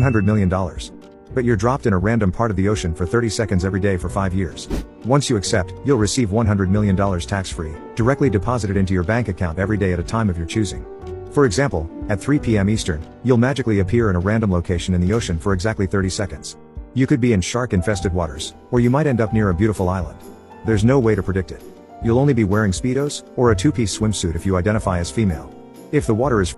$100 million. But you're dropped in a random part of the ocean for 30 seconds every day for 5 years. Once you accept, you'll receive $100 million tax-free, directly deposited into your bank account every day at a time of your choosing. For example, at 3 p.m. Eastern, you'll magically appear in a random location in the ocean for exactly 30 seconds. You could be in shark-infested waters, or you might end up near a beautiful island. There's no way to predict it. You'll only be wearing Speedos, or a two-piece swimsuit if you identify as female. If the water is